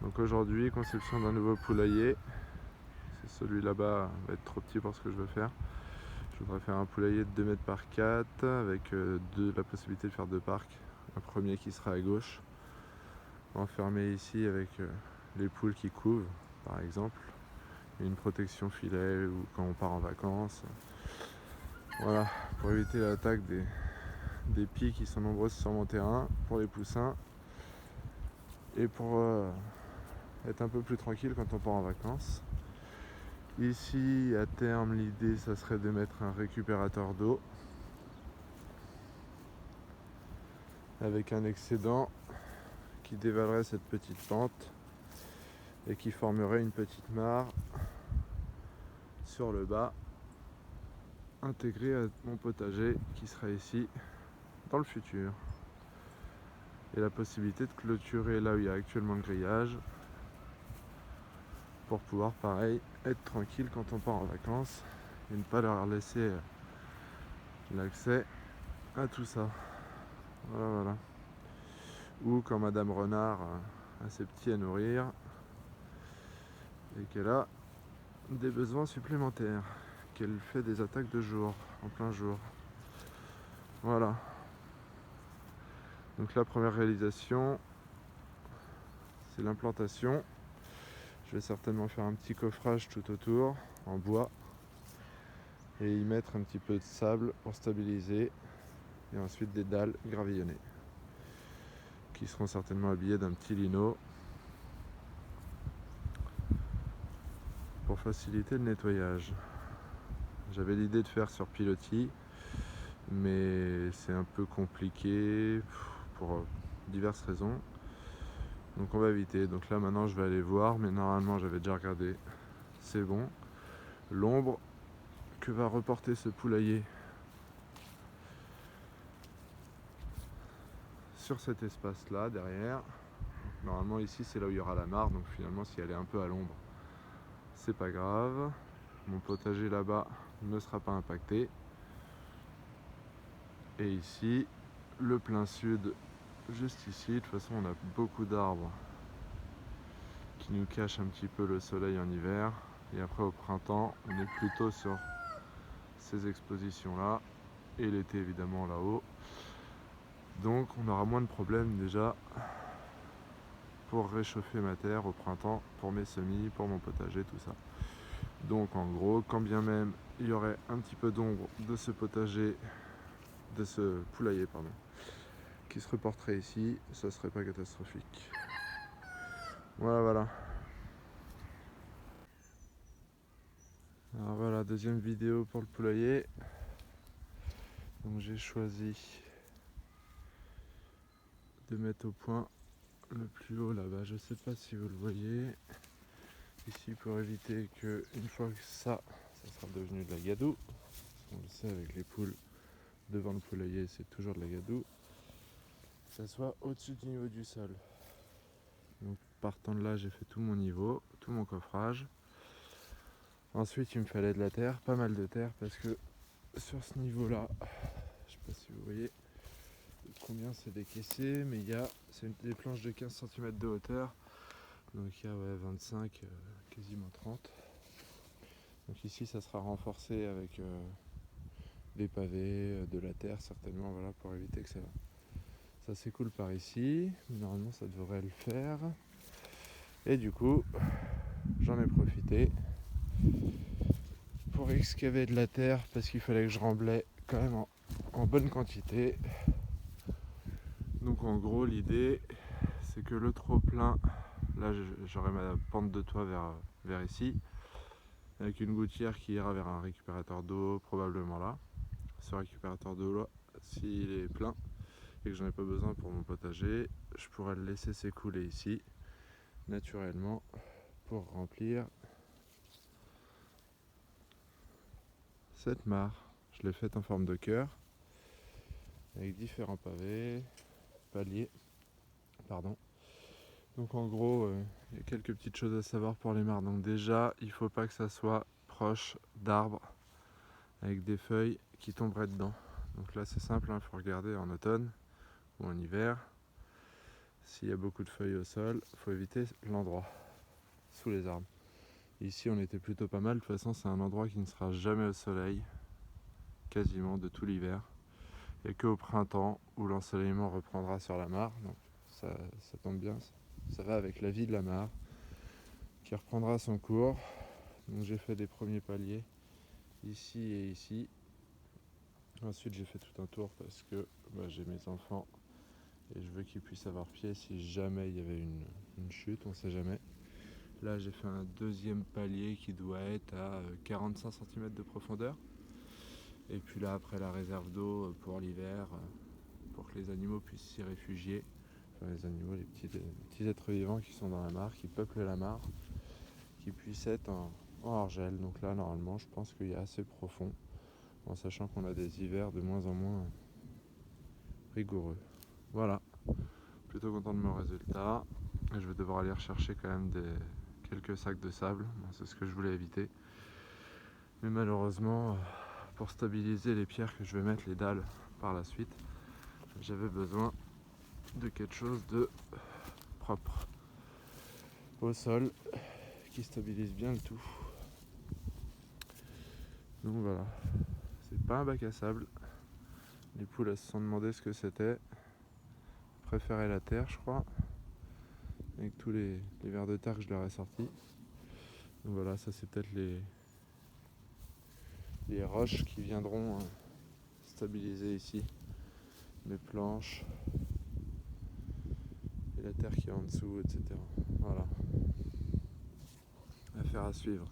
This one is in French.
Donc aujourd'hui, conception d'un nouveau poulailler. Celui là-bas va être trop petit pour ce que je veux faire. Je voudrais faire un poulailler de 2 mètres par 4 avec la possibilité de faire 2 parcs. Un premier qui sera à gauche, enfermé ici avec les poules qui couvent par exemple. Et une protection filet ou quand on part en vacances. Voilà, pour éviter l'attaque des pies qui sont nombreuses sur mon terrain, pour les poussins. Et pour être un peu plus tranquille quand on part en vacances. Ici, à terme, l'idée, ça serait de mettre un récupérateur d'eau avec un excédent qui dévalerait cette petite pente et qui formerait une petite mare sur le bas, intégrée à mon potager qui sera ici dans le futur. Et la possibilité de clôturer là où il y a actuellement le grillage pour pouvoir, pareil, être tranquille quand on part en vacances et ne pas leur laisser l'accès à tout ça. Voilà. Ou quand Madame Renard a ses petits à nourrir et qu'elle a des besoins supplémentaires, qu'elle fait des attaques de jour, en plein jour. Voilà. Donc la première réalisation, c'est l'implantation. Je vais certainement faire un petit coffrage tout autour, en bois, et y mettre un petit peu de sable pour stabiliser, et ensuite des dalles gravillonnées, qui seront certainement habillées d'un petit lino, pour faciliter le nettoyage. J'avais l'idée de faire sur pilotis, mais c'est un peu compliqué pour diverses raisons. Donc on va éviter. Donc là maintenant je vais aller voir, mais normalement j'avais déjà regardé. C'est bon. L'ombre que va reporter ce poulailler sur cet espace là derrière. Normalement ici c'est là où il y aura la mare, donc finalement si elle est un peu à l'ombre, c'est pas grave. Mon potager là-bas ne sera pas impacté. Et ici, le plein sud, juste ici, de toute façon on a beaucoup d'arbres qui nous cachent un petit peu le soleil en hiver. Et après au printemps, on est plutôt sur ces expositions là. Et l'été évidemment là-haut. Donc on aura moins de problèmes déjà pour réchauffer ma terre au printemps, pour mes semis, pour mon potager, tout ça. Donc en gros, quand bien même il y aurait un petit peu d'ombre de ce potager, de ce poulailler pardon, qui se reporterait ici, ça serait pas catastrophique. Voilà. Alors voilà, deuxième vidéo pour le poulailler. Donc j'ai choisi de mettre au point le plus haut là-bas. Je sais pas si vous le voyez. Ici pour éviter que une fois que ça sera devenu de la gadoue. On le sait avec les poules devant le poulailler, c'est toujours de la gadoue. Ça soit au-dessus du niveau du sol. Donc partant de là, j'ai fait tout mon niveau, tout mon coffrage. Ensuite, il me fallait de la terre, pas mal de terre, parce que sur ce niveau-là, je sais pas si vous voyez combien c'est décaissé, mais c'est des planches de 15 cm de hauteur, donc il y a 25, quasiment 30. Donc ici, ça sera renforcé avec des pavés, de la terre certainement, voilà, pour éviter que ça s'écoule par ici. Normalement, ça devrait le faire. Et du coup, j'en ai profité pour excaver de la terre parce qu'il fallait que je remblais quand même en bonne quantité. Donc en gros l'idée c'est que le trop plein, là j'aurai ma pente de toit vers ici, avec une gouttière qui ira vers un récupérateur d'eau probablement là. Ce récupérateur d'eau là, s'il est plein et que j'en ai pas besoin pour mon potager, je pourrais le laisser s'écouler ici naturellement pour remplir cette mare. Je l'ai faite en forme de cœur avec différents paliers. Donc en gros, il y a quelques petites choses à savoir pour les mares. Donc déjà, il ne faut pas que ça soit proche d'arbres avec des feuilles qui tomberaient dedans. Donc là c'est simple, il faut regarder en automne ou en hiver. s'il y a beaucoup de feuilles au sol, il faut éviter l'endroit, sous les arbres. Ici on était plutôt pas mal, de toute façon c'est un endroit qui ne sera jamais au soleil, quasiment de tout l'hiver. Et qu'au printemps où l'ensoleillement reprendra sur la mare, donc ça tombe bien, ça va avec la vie de la mare qui reprendra son cours. Donc j'ai fait des premiers paliers ici et ici. Ensuite j'ai fait tout un tour parce que j'ai mes enfants et je veux qu'ils puissent avoir pied si jamais il y avait une chute, on sait jamais. Là j'ai fait un deuxième palier qui doit être à 45 cm de profondeur. Et puis là après la réserve d'eau pour l'hiver, pour que les animaux puissent s'y réfugier. Enfin les animaux, les petits êtres vivants qui sont dans la mare, qui peuplent la mare, qui puissent être en argile. Donc là normalement je pense qu'il y a assez profond, en sachant qu'on a des hivers de moins en moins rigoureux. Voilà, plutôt content de mon résultat. Et je vais devoir aller rechercher quand même quelques sacs de sable, c'est ce que je voulais éviter. Mais malheureusement, pour stabiliser les pierres que je vais mettre, les dalles par la suite, j'avais besoin de quelque chose de propre au sol qui stabilise bien le tout. Donc voilà, c'est pas un bac à sable. Les poules elles se sont demandé ce que c'était. Préféraient la terre je crois, avec tous les vers de terre que je leur ai sortis. Donc voilà, ça c'est peut-être les roches qui viendront stabiliser ici mes planches et la terre qui est en dessous, etc. Voilà, affaire à suivre.